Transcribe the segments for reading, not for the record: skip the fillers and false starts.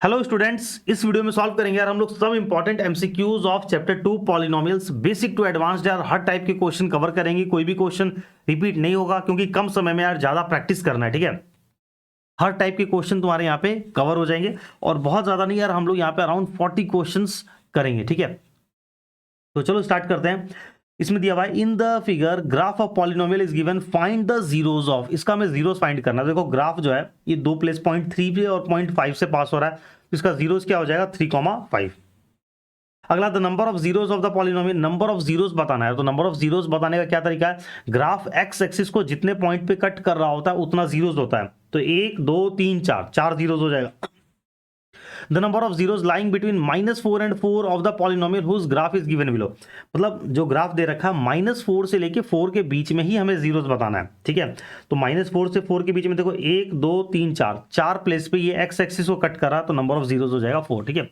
Hello students, इस video में solve करेंगे यार हम लोग सब important MCQs of chapter 2 polynomials basic to advanced. यार हर टाइप के क्वेश्चन कवर करेंगे, कोई भी क्वेश्चन रिपीट नहीं होगा क्योंकि कम समय में यार ज्यादा प्रैक्टिस करना है। ठीक है, हर टाइप के क्वेश्चन तुम्हारे यहाँ पे कवर हो जाएंगे और बहुत ज्यादा नहीं यार, हम लोग यहाँ पे अराउंड 40 क्वेश्चन करेंगे। ठीक है, तो चलो स्टार्ट करते हैं। इसमें दिया हुआ है in the figure graph of polynomial is given, find the zeros of. इसका हमें जीरोस फाइंड करना है। देखो ग्राफ जो है ये दो प्लेस 0.3 पे और 0.5 से पास हो रहा है, तो इसका जीरोस क्या हो जाएगा 3,5। अगला the number of zeros of the polynomial, number of zeros बताना है। तो नंबर ऑफ जीरोस बताने का क्या तरीका है, ग्राफ एक्स एक्सिस को जितने पॉइंट पे कट कर रहा होता है उतना जीरोस होता है। तो 1 2 3 4 4 जीरोस हो जाएगा। The number of zeros lying between -4 and 4 of the polynomial whose graph is given below. मतलब जो ग्राफ दे रखा है -4 से लेके 4 के बीच में ही हमें जीरोस बताना है। ठीक है, तो -4 से 4 के बीच में देखो 1 2 3 4 4 प्लेस पे ये एक्स एक्सिस को कट कर रहा है, तो नंबर ऑफ जीरोस हो जाएगा 4। ठीक है,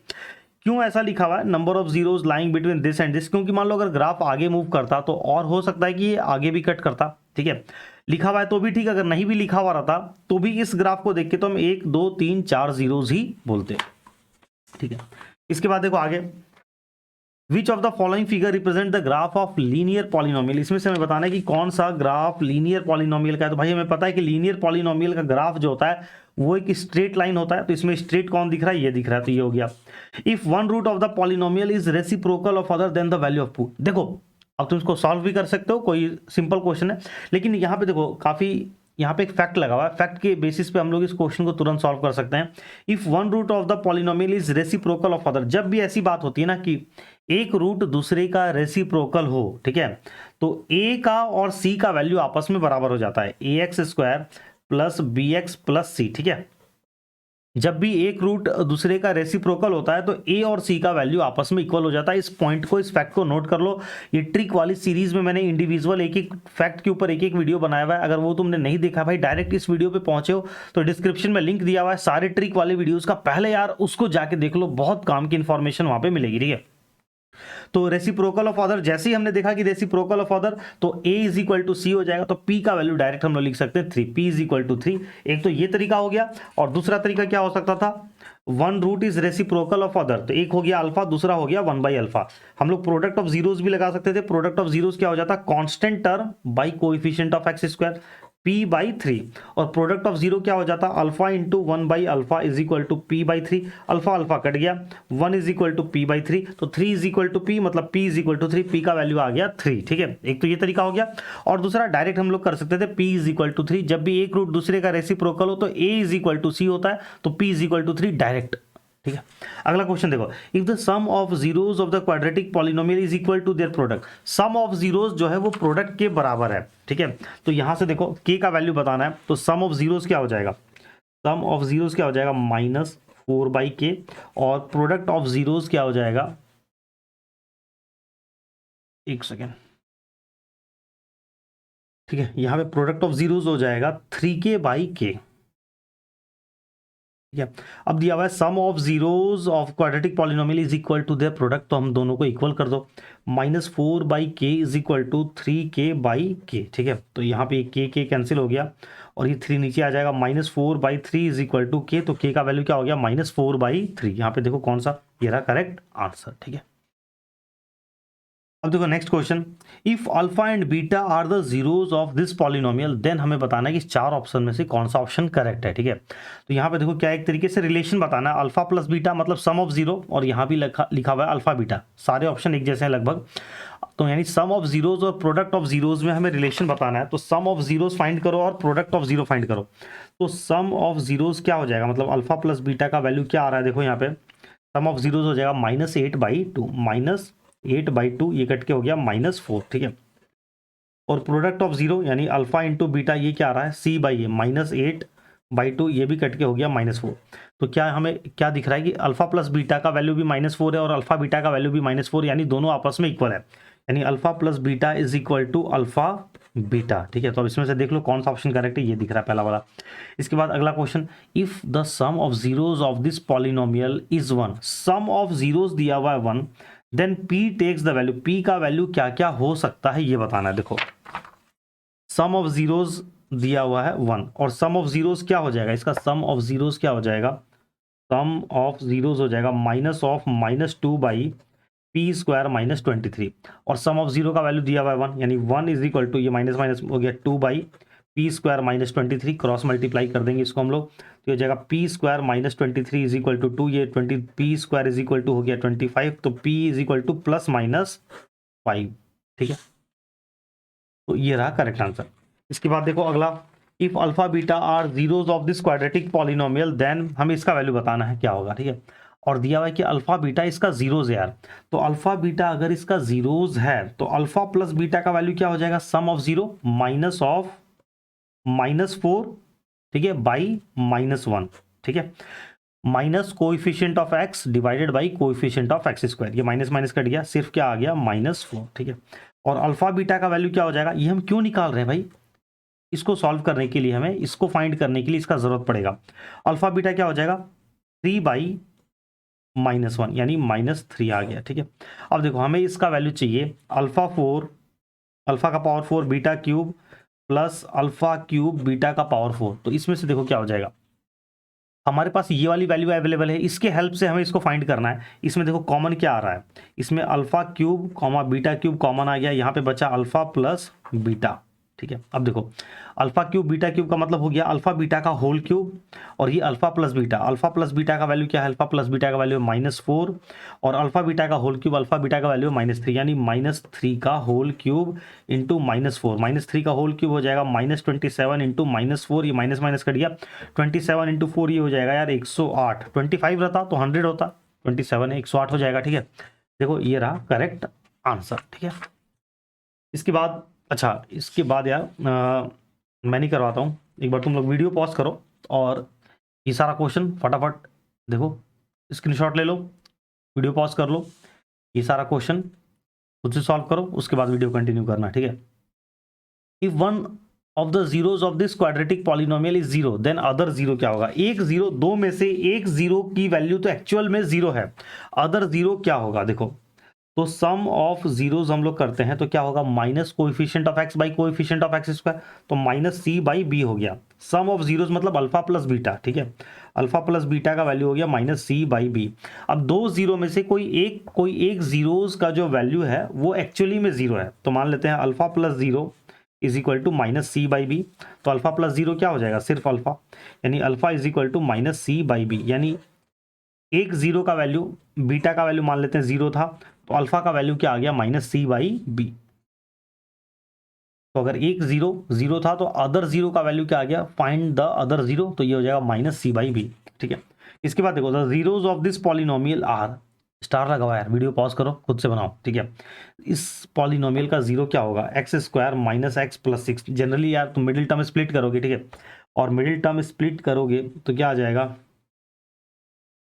क्यों ऐसा लिखा हुआ है number of zeros lying between this and this, क्योंकि मान लो अगर ग्राफ आगे मूव करता तो और हो सकता है कि ये आगे भी कट करता। ठीक है, लिखा हुआ है तो भी ठीक, अगर नहीं भी लिखा हुआ रहता तो भी इस ग्राफ को देख के तो हम 1 2 3 4 जीरोस ही बोलते। ठीक है, इसके बाद देखो आगे, which of the following figure represent the graph of linear polynomial. इसमें से हमें बताना है कि कौन सा ग्राफ लीनियर पॉलिनोमियल का है। तो भाई हमें पता है कि लीनियर पॉलिनोमियल का ग्राफ जो होता है वो एक स्ट्रेट लाइन होता है। तो इसमें स्ट्रेट कौन दिख रहा है, ये दिख रहा है, तो ये हो गया। If one root of the polynomial is reciprocal of other then the value of 2। देखो अब तुम इसको सॉल्व भी कर सकते हो, कोई सिंपल क्वेश्चन है, लेकिन यहाँ पे देखो काफी यहाँ पे एक फैक्ट लगा हुआ है, फैक्ट के बेसिस पे हम लोग इस क्वेश्चन को तुरंत सॉल्व कर सकते हैं। If one root of the polynomial is reciprocal of other, जब भी ऐसी बात होती है ना कि एक रूट दूसरे का रेसिप्रोकल हो, ठीक है, तो ए का और सी का वैल्यू आपस में बराबर हो जाता है, a x square plus b x plus c. ठीक है, जब भी एक रूट दूसरे का रेसिप्रोकल होता है तो ए और सी का वैल्यू आपस में इक्वल हो जाता है। इस पॉइंट को, इस फैक्ट को नोट कर लो। ये ट्रिक वाली सीरीज में मैंने इंडिविजुअल एक एक फैक्ट के ऊपर एक एक वीडियो बनाया हुआ है। अगर वो तुमने नहीं देखा भाई, डायरेक्ट इस वीडियो पे पहुंचे हो तो डिस्क्रिप्शन में लिंक दिया हुआ है सारे ट्रिक वाले वीडियोज का, पहले यार उसको जाके देख लो, बहुत काम की इंफॉर्मेशन वहां पे मिलेगी। ठीक है, तो रेसिप्रोकल ऑफ अदर, जैसे ही हमने देखा कि रेसिप्रोकल ऑफ अदर तो a इज इक्वल टू सी हो जाएगा, तो p का वैल्यू डायरेक्ट हम लोग लिख सकते हैं 3, p इज इक्वल टू 3। एक तो ये तरीका हो गया, और दूसरा तरीका क्या हो सकता था, one root is reciprocal of other, तो एक हो गया अल्फा, दूसरा हो गया 1/अल्फा। हम लोग प्रोडक्ट ऑफ जीरोस भी लगा सकते थे। प्रोडक्ट ऑफ जीरोस क्या हो जाता, constant term by coefficient of x square, p/3, और प्रोडक्ट ऑफ जीरो क्या हो जाता, अल्फा इंटू 1/अल्फा is equal to p/3। Alpha alpha cut गया, 1 इज इक्वल टू p/3, तो 3 इज इक्वल टू p, मतलब p is equal to 3, p का value आ गया 3। ठीक है, एक तो ये तरीका हो गया, और दूसरा डायरेक्ट हम लोग कर सकते थे p इज इक्वल टू 3। जब भी एक रूट दूसरे का रेसिप्रोकल हो तो a is equal to c होता है, तो p is equal to 3 direct. ठीक है, अगला क्वेश्चन देखो, if the sum of zeros of the quadratic polynomial is equal to their product. Sum of zeros जो है वो प्रोडक्ट के बराबर है। ठीक है, तो यहां से देखो k का वैल्यू बताना है, तो सम ऑफ जीरोस क्या हो जाएगा, सम ऑफ जीरोस क्या हो जाएगा -4/k, और प्रोडक्ट ऑफ जीरोस क्या हो जाएगा, एक सेकेंड, ठीक है, यहां पे प्रोडक्ट ऑफ जीरोस हो जाएगा 3k/k। ठीक है, अब दिया हुआ है sum of zeros of quadratic polynomial is equal to their product, तो हम दोनों को इक्वल कर दो, -4/k is equal to 3k/k। ठीक है, तो यहाँ पे k कैंसिल हो गया और ये 3 नीचे आ जाएगा, -4/3 इज इक्वल टू k, तो k का वैल्यू क्या हो गया -4/3। यहाँ पे देखो कौन सा, ये रहा करेक्ट आंसर। ठीक है, अब देखो next question, if alpha and beta are the zeros of this polynomial, then हमें बताना है कि इस चार ऑप्शन में से कौन सा ऑप्शन करेक्ट है। ठीक है, तो यहाँ पे देखो क्या एक तरीके से रिलेशन बताना है, अल्फा प्लस बीटा मतलब सम ऑफ जीरो, और यहाँ भी लिखा हुआ है अल्फा बीटा, सारे ऑप्शन एक जैसे हैं लगभग। तो यानी सम ऑफ जीरोस और प्रोडक्ट ऑफ जीरोस में हमें रिलेशन बताना है, तो सम ऑफ जीरोस फाइंड करो और प्रोडक्ट ऑफ जीरो फाइंड करो। तो सम ऑफ जीरोस क्या हो जाएगा, मतलब अल्फा प्लस बीटा का वैल्यू क्या आ रहा है, देखो यहाँ पे सम ऑफ जीरोस हो जाएगा -8/2, -8/2, ये कट के हो गया -4। ठीक है, और प्रोडक्ट ऑफ जीरो यानी अल्फा इंटू बीटा, ये क्या आ रहा है c/a, -8/2, ये भी कट के हो गया -4। तो क्या हमें क्या दिख रहा है कि अल्फा प्लस बीटा का वैल्यू भी -4 है और अल्फा बीटा का वैल्यू भी -4, यानी दोनों आपस में इक्वल है, यानी alpha plus beta is equal to alpha beta. ठीक है, तो अब इसमें से देख लो कौन सा ऑप्शन करेक्ट है, ये दिख रहा है पहला वाला। इसके बाद अगला question, if the sum of zeros of this polynomial is 1, sum of zeros दिया हुआ है 1, then p takes the value, p का वैल्यू क्या क्या हो सकता है ये बताना है। देखो सम ऑफ जीरोस दिया हुआ है 1, और सम ऑफ जीरोस क्या हो जाएगा, इसका सम ऑफ जीरोस क्या हो जाएगा, सम ऑफ जीरोज हो जाएगा minus of -2 by p square minus 23 और सम ऑफ जीरो का वैल्यू दिया हुआ है 1 यानी 1 इज इक्वल टू ये माइनस माइनस हो गया 2 by p square minus 23 cross multiply कर देंगे इसको हम लोग तो ये हो जाएगा p square minus 23 is equal to 2 ये 20 p square is equal to हो गया 25 तो p is equal to plus minus 5 ठीक है तो ये रहा करेक्ट आंसर। इसके बाद देखो अगला if alpha beta are zeros of this quadratic polynomial then हमें इसका वैल्यू बताना है क्या होगा ठीक है और दिया हुआ है कि अल्फा बीटा इसका जीरोज है यार तो अल्फा बीटा अगर इसका जीरोज है तो अल्फा प्लस बीटा का वैल्यू क्या हो जाएगा सम ऑफ जीरो माइनस ऑफ -4 ठीक है बाई -1 ठीक है minus coefficient of x divided by coefficient of x square ये माइनस माइनस कट गया सिर्फ क्या आ गया -4 ठीक है और अल्फा बीटा का वैल्यू क्या हो जाएगा ये हम क्यों निकाल रहे हैं भाई इसको सॉल्व करने के लिए हमें इसको फाइंड करने के लिए इसका जरूरत पड़ेगा अल्फा बीटा क्या हो जाएगा 3 बाई -1 यानी -3 आ गया ठीक है अब देखो हमें इसका वैल्यू चाहिए अल्फा का power 4 beta cube plus alpha cube beta का पावर 4 तो इसमें से देखो क्या हो जाएगा हमारे पास ये वाली वैल्यू अवेलेबल है इसके हेल्प से हमें इसको फाइंड करना है इसमें देखो कॉमन क्या आ रहा है इसमें alpha cube comma beta cube common आ गया यहाँ पे बचा अल्फा प्लस बीटा ठीक है अब देखो अल्फा क्यूब बीटा क्यूब का मतलब हो गया अल्फा बीटा का होल क्यूब और ये अल्फा प्लस बीटा का वैल्यू क्या है अल्फा प्लस बीटा का वैल्यू -4 और अल्फा बीटा का होल क्यूब अल्फा बीटा का वैल्यू -3 यानी -3 का होल क्यूब इंटू -4 -3 का होल क्यूब हो जाएगा -27 इंटू -4 ये माइनस माइनस कट गया 27 इंटू 4 ये हो जाएगा यार 108 25 रहता तो 100 होता 27 है 108 हो जाएगा ठीक है देखो ये रहा करेक्ट आंसर ठीक है इसके बाद अच्छा इसके बाद यार मैं नहीं करवाता हूँ एक बार तुम लोग वीडियो पॉज करो और ये सारा क्वेश्चन फटाफट देखो स्क्रीनशॉट ले लो वीडियो पॉज कर लो ये सारा क्वेश्चन खुद से सॉल्व करो उसके बाद वीडियो कंटिन्यू करना ठीक है if one of the zeros of this quadratic polynomial is zero then other zero क्या होगा एक जीरो दो में से एक जीरो की वैल्यू तो एक्चुअल में जीरो है अदर जीरो क्या होगा देखो तो सम ऑफ जीरोज हम लोग करते हैं तो क्या होगा minus coefficient of x by coefficient of x square तो -c/b हो गया सम ऑफ जीरोज मतलब अल्फा प्लस बीटा ठीक है अल्फा प्लस बीटा का वैल्यू हो गया -c/b अब दो जीरो में से कोई एक जीरोज का जो वैल्यू है वो एक्चुअली में जीरो है तो मान लेते हैं alpha plus zero is equal to -c/b तो अल्फा प्लस जीरो क्या हो जाएगा सिर्फ अल्फा यानी alpha is equal to -c/b यानी एक जीरो का वैल्यू बीटा का वैल्यू मान लेते हैं जीरो था तो अल्फा का वैल्यू क्या आ गया -c/b तो अगर एक जीरो था तो अदर जीरो का वैल्यू क्या आ गया फाइंड द अदर जीरो तो ये हो जाएगा -c/b ठीक है इसके बाद देखो the zeros of this polynomial are star लगा हुआ है यार वीडियो पॉज करो खुद से बनाओ ठीक है इस पॉलिनोमियल का जीरो क्या होगा x² - x + 6 जनरली यार तुम मिडिल टर्म स्प्लिट करोगे ठीक है और मिडिल टर्म स्प्लिट करोगे तो क्या आ जाएगा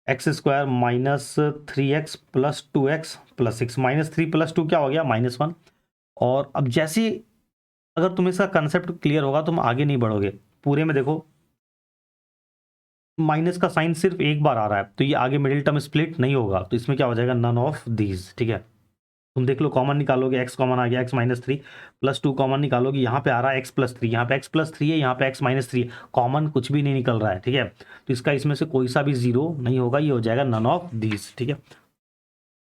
x² - 3x + 2x + 6 -3 + 2 क्या हो गया -1 और अब जैसे अगर तुम्हें इसका कंसेप्ट क्लियर होगा तुम आगे नहीं बढ़ोगे पूरे में देखो माइनस का साइन सिर्फ एक बार आ रहा है तो ये आगे मिडिल टर्म स्प्लिट नहीं होगा तो इसमें क्या हो जाएगा नन ऑफ दीज ठीक है तुम देख लो कॉमन निकालोगे x कॉमन आ गया x -3 + 2 कॉमन निकालोगे यहाँ पे आ रहा है x + 3 यहाँ पे x + 3 है यहाँ पे x -3 कॉमन कुछ भी नहीं निकल रहा है ठीक है तो इसका इसमें से कोई सा भी जीरो नहीं होगा ये हो जाएगा नन ऑफ दीज ठीक है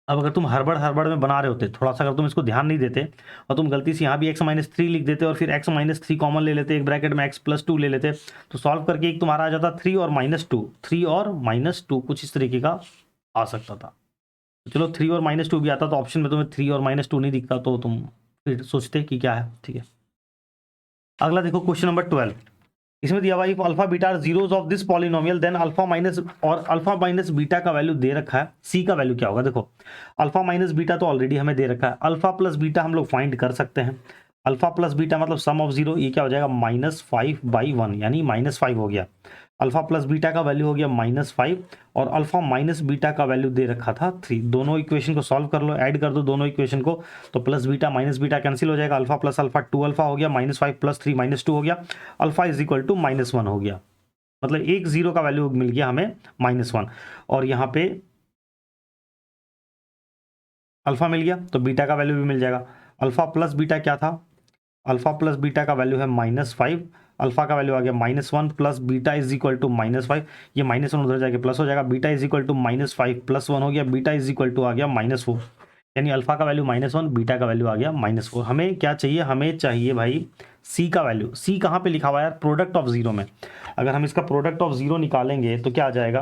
अब अगर तुम हड़बड़ में बना रहे होते थोड़ा सा अगर तुम इसको ध्यान नहीं देते और तुम गलती से यहाँ भी x -3 लिख देते और फिर x -3 कॉमन ले लेते एक ब्रैकेट में x + 2 ले लेते तो सॉल्व करके एक तुम्हारा आ जाता 3 और -2 3 और -2 कुछ इस तरीके का आ सकता था चलो 3 और -2 भी आता तो ऑप्शन में तुम्हें 3 और -2 नहीं दिखता तो तुम फिर सोचते कि क्या है ठीक है अगला देखो क्वेश्चन नंबर 12 इसमें दिया हुआ if alpha beta are zeros of this polynomial then alpha minus beta का वैल्यू दे रखा है सी का वैल्यू क्या होगा देखो अल्फा माइनस बीटा तो ऑलरेडी हमें दे रखा है अल्फा प्लस बीटा हम लोग फाइंड कर सकते हैं अल्फा प्लस बीटा मतलब सम ऑफ जीरो ये क्या हो जाएगा -5/1 यानी -5 हो गया अल्फा प्लस बीटा का वैल्यू हो गया -5 और अल्फा माइनस बीटा का वैल्यू दे रखा था 3 दोनों इक्वेशन को सॉल्व कर लो ऐड कर दो दोनों इक्वेशन को तो plus beta minus beta cancel हो जाएगा अल्फा प्लस अल्फा 2 अल्फा हो गया -5 + 3 -2 हो गया अल्फा इज इक्वल टू -1 हो गया मतलब एक जीरो का वैल्यू मिल गया हमें -1 और यहाँ पे अल्फा मिल गया तो बीटा का वैल्यू भी मिल जाएगा अल्फा प्लस बीटा क्या था अल्फा प्लस बीटा का वैल्यू है -5 अल्फा का वैल्यू आ गया -1 plus beta is equal to -5, ये -1 उधर जाके प्लस हो जाएगा, beta is equal to -5 plus 1 हो गया, बीटा इज इक्वल टू आ गया -4, यानी अल्फा का वैल्यू -1, बीटा का वैल्यू आ गया -4। हमें क्या चाहिए, हमें चाहिए भाई सी का वैल्यू। सी कहाँ पे लिखा हुआ है यार, प्रोडक्ट ऑफ जीरो में। अगर हम इसका प्रोडक्ट ऑफ जीरो निकालेंगे तो क्या आ जाएगा,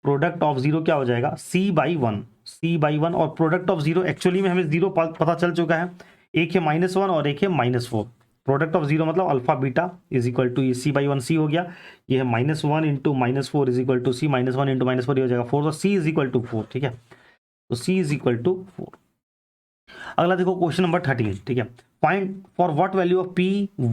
प्रोडक्ट ऑफ जीरो क्या हो जाएगा, c/1, c/1, और प्रोडक्ट ऑफ जीरो एक्चुअली में हमें जीरो पता चल चुका है, एक है -1 और एक है -4। प्रोडक्ट ऑफ जीरो मतलब alpha beta is equal to, ये c/1 c हो गया, ये है -1 into -4 is equal to c, -1 into -4 ये हो जाएगा 4, तो c इज इक्वल टू 4, ठीक है, तो c इज इक्वल टू 4। अगला देखो क्वेश्चन नंबर 13, ठीक है, find for what value of p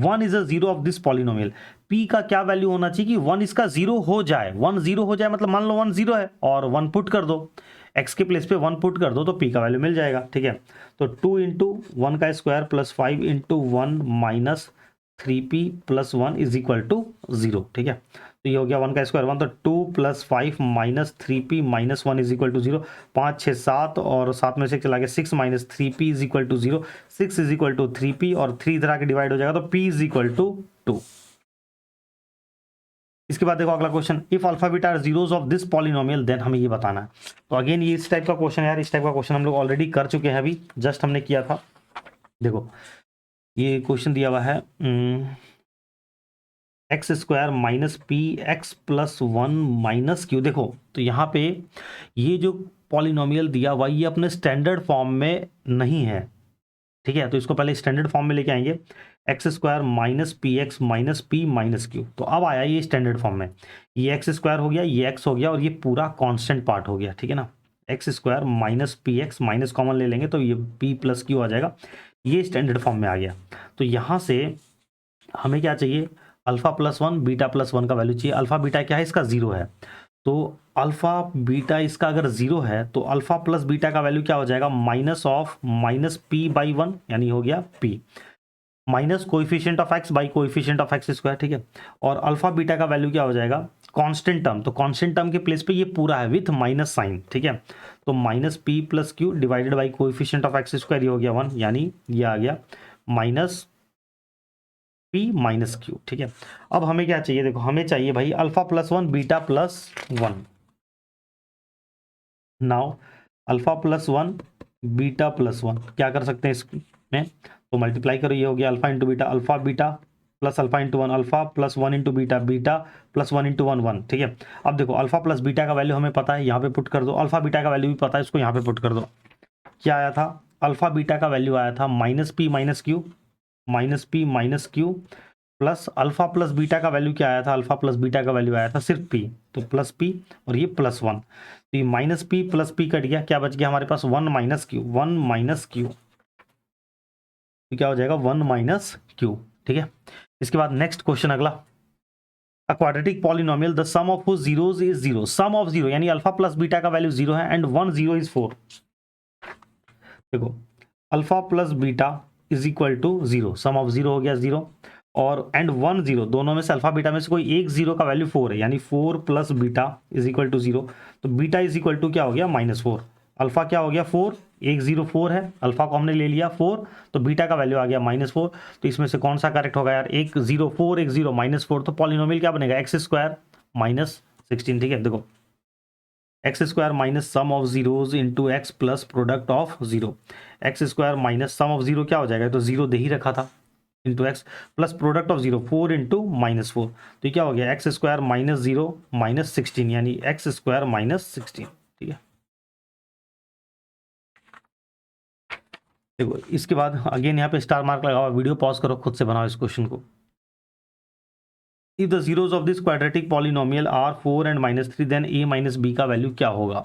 1 is a zero of this polynomial. p का क्या वैल्यू होना चाहिए कि 1 इसका जीरो हो जाए, 1 जीरो हो जाए मतलब मान लो 1 जीरो है और 1 पुट कर दो, x के प्लेस पे 1 पुट कर दो तो p का वैल्यू मिल जाएगा, ठीक है। तो 2 इंटू 1 का square plus 5 into 1 minus 3p plus 1 is equal to 0, ठीक है। तो ये हो गया 1 का स्क्वायर 1, तो 2 plus 5 minus 3p minus 1 is equal to 0, 5 6 7 और 7 में से चला गया 6 minus 3p is equal to 0, 6 is equal to 3p और 3 इधर आके डिवाइड हो जाएगा तो p इज इक्वल टू 2। इसके बाद देखो अगला question, if alpha beta are zeros of this polynomial then हमें ये बताना है। तो अगेन ये इस टाइप का क्वेश्चन है यार, इस टाइप का क्वेश्चन हम लोग ऑलरेडी कर चुके हैं, अभी जस्ट हमने किया था। देखो ये क्वेश्चन दिया हुआ है x square minus P x plus 1 minus Q. देखो तो यहाँ पे ये जो पॉलिनोमियल दिया हुआ ये अपने स्टैंडर्ड फॉर्म में नहीं है, ठीक है, तो इसको पहले स्टैंडर्ड फॉर्म में लेके आएंगे, x square minus P x minus P minus Q. तो अब आया ये स्टैंडर्ड फॉर्म में, ये एक्स स्क्वायर हो गया, ये एक्स हो गया और ये पूरा कांस्टेंट पार्ट हो गया, ठीक है ना। X square minus P x minus common ले लेंगे तो ये पी प्लस क्यू आ जाएगा, ये स्टैंडर्ड फॉर्म में आ गया। तो यहाँ से हमें क्या चाहिए, अल्फा प्लस 1 बीटा प्लस 1 का वैल्यू चाहिए। अल्फा बीटा क्या है, इसका 0 है, तो अल्फा बीटा इसका अगर 0 है तो अल्फा प्लस बीटा का वैल्यू क्या हो जाएगा, माइनस ऑफ माइनस p/1, यानी हो गया p minus coefficient of x by coefficient of x square, ठीक है। और अल्फा बीटा का वैल्यू क्या हो जाएगा, कांस्टेंट टर्म, तो कांस्टेंट टर्म के प्लेस पे ये पूरा है विथ माइनस साइन, ठीक है। तो minus p plus Q divided by coefficient of x square, ये हो गया 1, यानी ये आ गया माइनस p माइनस क्यू, ठीक है। अब हमें क्या चाहिए, देखो हमें चाहिए भाई alpha plus 1 beta plus 1। Now alpha plus 1 beta plus 1 क्या कर सकते हैं इसमें, तो मल्टीप्लाई करो, ये हो गया alpha into beta, alpha beta plus alpha into 1, alpha plus 1 into beta, beta plus 1 into 1 1, ठीक है। अब देखो अल्फा प्लस बीटा का वैल्यू हमें पता है, यहाँ पे पुट कर दो, अल्फा बीटा का वैल्यू भी पता है, इसको यहाँ पे पुट कर दो। क्या आया था, अल्फा बीटा का वैल्यू आया था minus P minus Q, minus P minus Q, plus alpha plus beta का वैल्यू क्या आया था, अल्फा प्लस बीटा का वैल्यू आया था सिर्फ p, तो प्लस p और ये प्लस 1, तो ये minus p plus p cut गया, क्या बच गया हमारे पास 1 माइनस क्यू, 1 माइनस क्यू, तो क्या हो जाएगा 1 माइनस क्यू, ठीक है। इसके बाद नेक्स्ट क्वेश्चन अगला, a quadratic polynomial the sum of whose zeros is 0, sum of 0 यानी अल्फा प्लस बीटा का वैल्यू 0 है एंड 1 0 इज 4। देखो alpha plus beta is equal to 0, sum of 0 हो गया 0 और एंड 1 0, दोनों में से अल्फा बीटा में से कोई एक 0 का वैल्यू 4 है, यानी 4 plus beta is equal to 0, तो बीटा इज इक्वल टू क्या हो गया -4, अल्फा क्या हो गया 4, एक 0 4 है, अल्फा को हमने ले लिया 4, तो बीटा का वैल्यू आ गया -4। तो इसमें से कौन सा करेक्ट होगा यार, एक 0 4 एक 0 -4, तो पॉलिनोमियल क्या बनेगा, एक्स स्क्वायर माइनस 16, ठीक है। देखो x square minus sum of zeros into x plus product of 0, x square minus sum of 0 क्या हो जाएगा, तो 0 दे ही रखा था into x plus product of 0 4 into -4, तो क्या हो गया एक्स स्क्वायर माइनस 0 माइनस 16, यानी एक्स स्क्वायर माइनस 16, ठीक है। देखो इसके बाद अगेन यहाँ पे स्टार मार्क लगाओ, वीडियो पॉज करो, खुद से बनाओ इस क्वेश्चन को। If the zeros of this quadratic polynomial are 4 and -3 then a minus B का वैल्यू क्या होगा।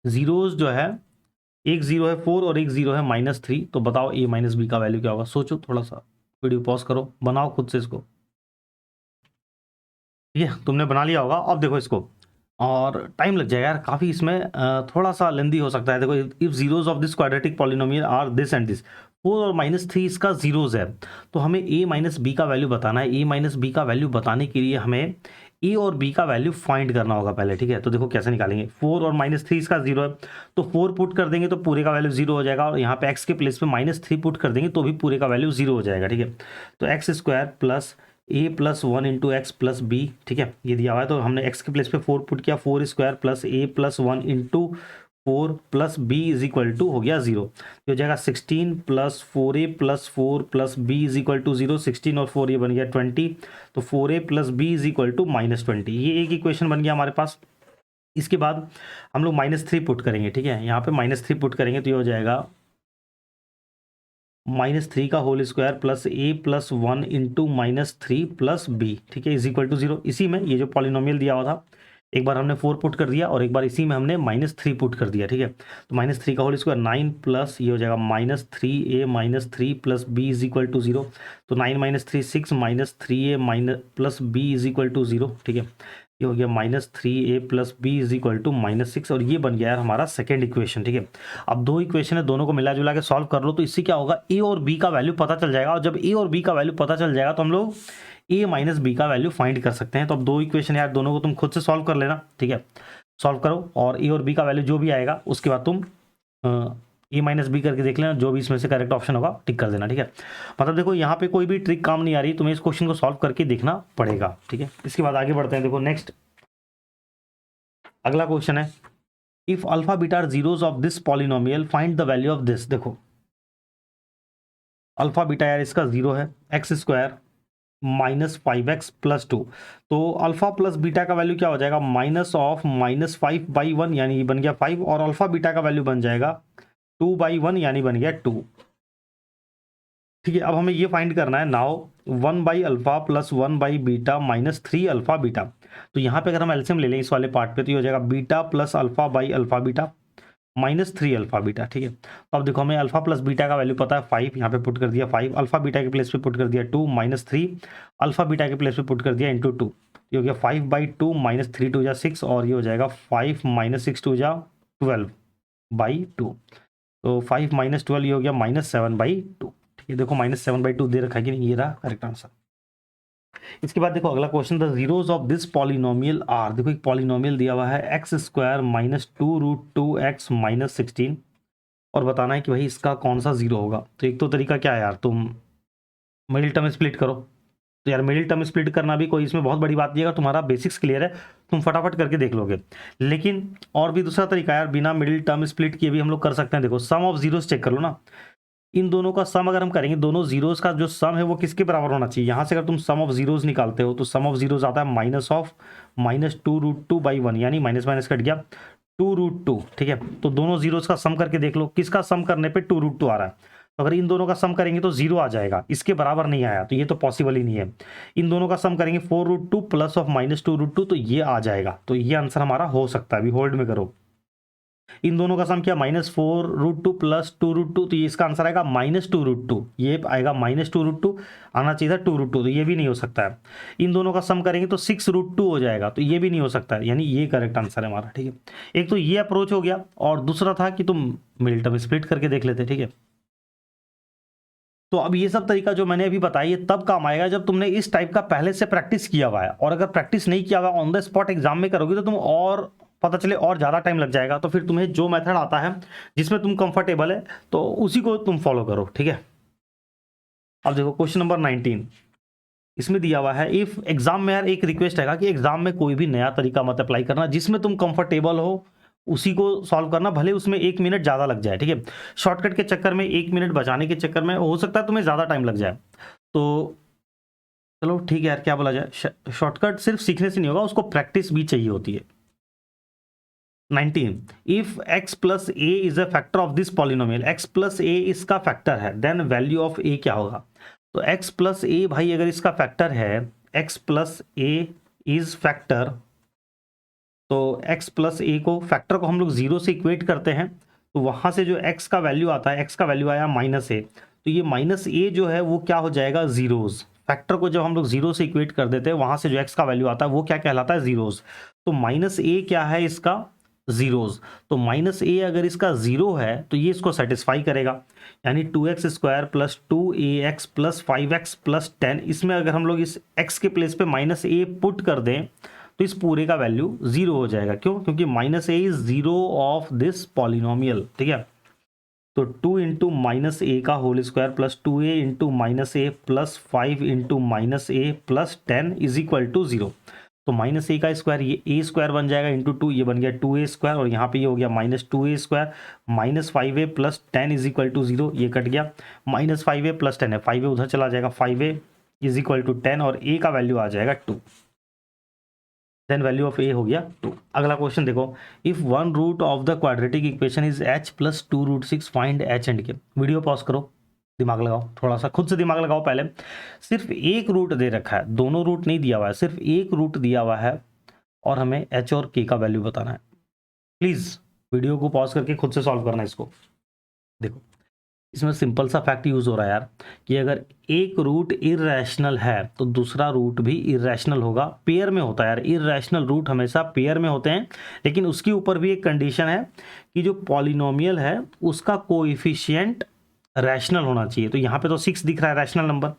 जीरोस जो है, एक 0 है 4 और एक 0 है -3, तो बताओ a माइनस बी का वैल्यू क्या होगा। सोचो थोड़ा सा, वीडियो पॉज करो, बनाओ खुद से इसको, ठीक है। तुमने बना लिया होगा, अब देखो इसको, और टाइम लग जाएगा यार काफ़ी इसमें, थोड़ा सा लेंदी हो सकता है। देखो if zeros of this quadratic polynomial are this and this, 4 और -3 इसका जीरोस है, तो हमें a माइनस बी का वैल्यू बताना है। a माइनस बी का वैल्यू बताने के लिए हमें ए और बी का वैल्यू फाइंड करना होगा पहले, ठीक है। तो देखो कैसे निकालेंगे, 4 और -3 इसका 0 है, तो 4 पुट कर देंगे तो पूरे का वैल्यू 0 हो जाएगा, और यहाँ पे x के प्लेस पे -3 पुट कर देंगे तो भी पूरे का वैल्यू 0 हो जाएगा, ठीक है। तो x square plus a plus 1 into x plus B, ठीक है, ये दिया हुआ है। तो हमने x के प्लेस पे 4 पुट किया, 4 square plus a plus 1 into 4 plus B is equal to हो गया 0। ये हो जाएगा 16 plus 4a plus 4 plus B is equal to 0। 16 और 4 ये बन गया 20, तो 4a plus B is equal to -20। ये एक इक्वेशन बन गया हमारे पास। इसके बाद हम लोग -3 पुट करेंगे, ठीक है। यहाँ पे -3 पुट करेंगे तो ये हो जाएगा -3 का whole square plus a plus 1 into -3 plus B, ठीक है, इज इक्वल टू 0। इसी में ये जो पॉलिनोमियल दिया हुआ था, एक बार हमने 4 पुट कर दिया और एक बार इसी में हमने -3 पुट कर दिया, ठीक है। तो -3 का होल स्क्वायर 9 प्लस ये हो जाएगा -3a -3 plus B is equal to 0। तो 9 - 3 6 -3a plus B is equal to 0, ठीक है। ये हो गया -3a plus B is equal to -6, और ये बन गया यार हमारा सेकेंड इक्वेशन, ठीक है। अब दो इक्वेशन है, दोनों को मिला जुला के सॉल्व कर लो, तो इससे क्या होगा, ए और बी का वैल्यू पता चल जाएगा, और जब ए और बी का वैल्यू पता चल जाएगा तो हम लोग ए माइनस बी का वैल्यू फाइंड कर सकते हैं। तो अब दो इक्वेशन यार, दोनों को तुम खुद से सॉल्व कर लेना, ठीक है। सॉल्व करो और ए और बी का वैल्यू जो भी आएगा उसके बाद तुम ए माइनस बी करके देख लेना, जो भी इसमें से करेक्ट ऑप्शन होगा टिक कर देना, ठीक है। मतलब देखो यहाँ पे कोई भी ट्रिक काम नहीं आ रही, तुम्हें इस क्वेश्चन को सॉल्व करके देखना पड़ेगा, ठीक है। इसके बाद आगे बढ़ते हैं। देखो नेक्स्ट अगला क्वेश्चन है, if alpha beta are zeros of this polynomial find the value of this. देखो अल्फा बीटा यार इसका 0 है, एक्स स्क्वायर -5x प्लस 2, तो अल्फा प्लस बीटा का वैल्यू क्या हो जाएगा, -5/1, यानी ये बन गया 5, और अल्फा बीटा का वैल्यू बन जाएगा 2/1, यानी बन गया 2, ठीक है। अब हमें ये फाइंड करना है नाउ 1/अल्फा प्लस 1/बीटा -3 अल्फा बीटा। तो यहाँ पे अगर हम एलसीएम ले लें इस वाले पार्ट पे, तो ये हो जाएगा beta plus alpha by alpha beta -3 alpha beta, ठीक है। तो अब देखो हमें अल्फा प्लस बीटा का वैल्यू पता है 5, यहाँ पे पुट कर दिया 5, अल्फा बीटा के प्लेस पे पुट कर दिया 2 -3 अल्फा बीटा के प्लेस पे पुट कर दिया इंटू 2। ये हो गया 5/2 -3 2 जा 6, और ये हो जाएगा 5 - 6 2 जा 12/2। तो 5 - 12 ये हो गया -7/2, ठीक है। देखो -7/2 दे रखा है कि नहीं, ये रहा करेक्ट आंसर। इसके बाद देखो अगला question, the zeros of this polynomial are. देखो एक पॉलिनोमियल दिया हुआ है एक्स स्क्वायर -2√2x -16, और बताना है कि भाई इसका कौन सा जीरो होगा। तो एक तो तरीका क्या है यार, तुम मिडिल टर्म स्प्लिट करो। तो यार मिडिल टर्म स्प्लिट करना भी कोई इसमें बहुत बड़ी बात नहीं है, अगर तुम्हारा बेसिक्स क्लियर है तुम फटाफट करके देख लोगे। लेकिन और भी दूसरा तरीका यार, बिना मिडिल टर्म स्प्लिट किए भी हम लोग कर सकते हैं। देखो सम ऑफ जीरोस चेक कर लो ना, इन दोनों का सम अगर हम करेंगे, दोनों जीरोस का जो सम है वो किसके बराबर होना चाहिए। यहाँ से अगर तुम सम ऑफ जीरोस निकालते हो तो सम ऑफ जीरोस आता है -2√2/1, यानी माइनस माइनस कट गया 2√2, ठीक है। तो दोनों जीरोस का सम करके देख लो, किसका सम करने पे 2√2 आ रहा है। तो अगर इन दोनों का सम करेंगे तो 0 आ जाएगा, इसके बराबर नहीं आया तो ये तो पॉसिबल ही नहीं है। इन दोनों का सम करेंगे 4√2 प्लस ऑफ -2√2, तो ये आ जाएगा। तो ये आंसर हमारा हो सकता है, अभी होल्ड में करो। इन दोनों का सम क्या, -4√2 प्लस 2√2, तो ये इसका आंसर आएगा -2√2, ये आएगा -2√2, आना चाहिए था 2√2, तो ये भी नहीं हो सकता है। इन दोनों का सम करेंगे तो 6√2 हो जाएगा, तो ये भी नहीं हो सकता है, यानी ये करेक्ट आंसर है हमारा, ठीक है। एक तो ये अप्रोच हो गया, और दूसरा था कि तुम मिडिल टर्म स्प्लिट करके देख लेते, ठीक है। तो अब ये सब तरीका जो मैंने अभी बताया ये तब काम आएगा जब तुमने इस टाइप का पहले से प्रैक्टिस किया हुआ है, और अगर प्रैक्टिस नहीं किया हुआ ऑन द स्पॉट एग्जाम में करोगे तो तुम और पता चले और ज़्यादा टाइम लग जाएगा। तो फिर तुम्हें जो मेथड आता है जिसमें तुम कंफर्टेबल है तो उसी को तुम फॉलो करो, ठीक है। अब देखो क्वेश्चन नंबर 19, इसमें दिया हुआ है, इफ एग्जाम में यार एक रिक्वेस्ट है कि एग्जाम में कोई भी नया तरीका मत अप्लाई करना, जिसमें तुम कंफर्टेबल हो उसी को सॉल्व करना, भले उसमें 1 मिनट ज़्यादा लग जाए, ठीक है। शॉर्टकट के चक्कर में 1 मिनट बचाने के चक्कर में हो सकता है तुम्हें ज़्यादा टाइम लग जाए। तो चलो ठीक है यार, क्या बोला जाए, शॉर्टकट सिर्फ सीखने से नहीं होगा, उसको प्रैक्टिस भी चाहिए होती है। 19, if x plus a is a factor of this polynomial, x plus a इसका फैक्टर है, देन वैल्यू ऑफ a क्या होगा। तो x प्लस ए भाई अगर इसका फैक्टर है, x plus a is factor, तो x प्लस ए को फैक्टर को हम लोग 0 से इक्वेट करते हैं, तो वहां से जो x का वैल्यू आता है, x का वैल्यू आया -a, तो ये -a जो है वो क्या हो जाएगा, जीरोस। फैक्टर को जब हम लोग 0 से इक्वेट कर देते हैं, वहां से जो x का वैल्यू आता है वो क्या कहलाता है, जीरोस। तो -a क्या है इसका, जीरोज, तो माइनस ए अगर इसका जीरो है तो ये इसको सेटिस्फाई करेगा, यानी 2x² plus 2ax plus 5x plus 10, इसमें अगर हम लोग इस x के प्लेस पे माइनस ए पुट कर दें तो इस पूरे का वैल्यू जीरो हो जाएगा। क्यों? क्योंकि minus A is zero of this polynomial, ठीक है। तो 2 इंटू माइनस ए का whole square plus 2a into minus A plus 5 into minus A plus 10 is equal to zero. तो माइनस ए का स्क्वायर ये ए स्क्वायर बन जाएगा इंटू 2, ये बन गया 2a स्क्वायर, और यहाँ पे ये हो गया minus 2a square minus 5a plus 10 is equal to zero, ये कट गया। माइनस 5a प्लस 10 है, 5a उधर चला जाएगा, 5a इज इक्वल टू 10 और a का वैल्यू आ जाएगा 2, देन वैल्यू ऑफ a हो गया 2। अगला क्वेश्चन देखो, if one root of the quadratic equation is h plus 2√6 find h and k। Video pause करो, दिमाग लगाओ, थोड़ा सा खुद से दिमाग लगाओ। पहले सिर्फ एक रूट दे रखा है, दोनों रूट नहीं दिया हुआ है, सिर्फ एक रूट दिया हुआ है और हमें h और k का वैल्यू बताना है। प्लीज वीडियो को पॉज करके खुद से सॉल्व करना है इसको। देखो इसमें सिंपल सा फैक्ट यूज हो रहा है यार कि अगर एक रूट इररेशनल है तो दूसरा रूट भी इररेशनल होगा, पेयर में होता है यार, इररेशनल रूट हमेशा पेयर में होते हैं। लेकिन उसके ऊपर भी एक कंडीशन है कि जो पॉलिनोमियल है उसका कोएफिशिएंट रैशनल होना चाहिए। तो यहाँ पे तो 6 दिख रहा है रैशनल नंबर,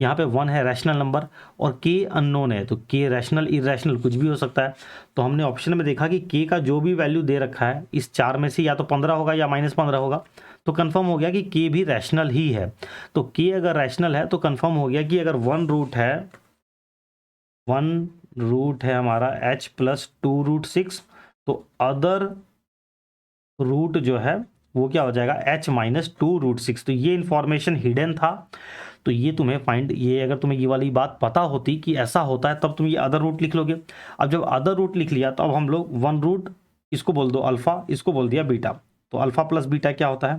यहाँ पे 1 है रैशनल नंबर और k अननोन है, तो k रैशनल इररेशनल कुछ भी हो सकता है। तो हमने ऑप्शन में देखा कि k का जो भी वैल्यू दे रखा है इस 4 में से या तो 15 होगा या -15 होगा, तो कंफर्म हो गया कि k भी रैशनल ही है। तो k अगर रैशनल है तो कंफर्म हो गया कि अगर वन रूट है हमारा h प्लस 2√6, तो अदर रूट जो है वो क्या हो जाएगा h माइनस 2√6। तो ये इंफॉर्मेशन हिडन था, तो ये तुम्हें फाइंड, ये अगर तुम्हें ये वाली बात पता होती कि ऐसा होता है तब तुम ये अदर रूट लिख लोगे। अब जब अदर रूट लिख लिया तो अब हम लोग वन रूट, इसको बोल दो अल्फा, इसको बोल दिया बीटा, तो अल्फा प्लस बीटा क्या होता है,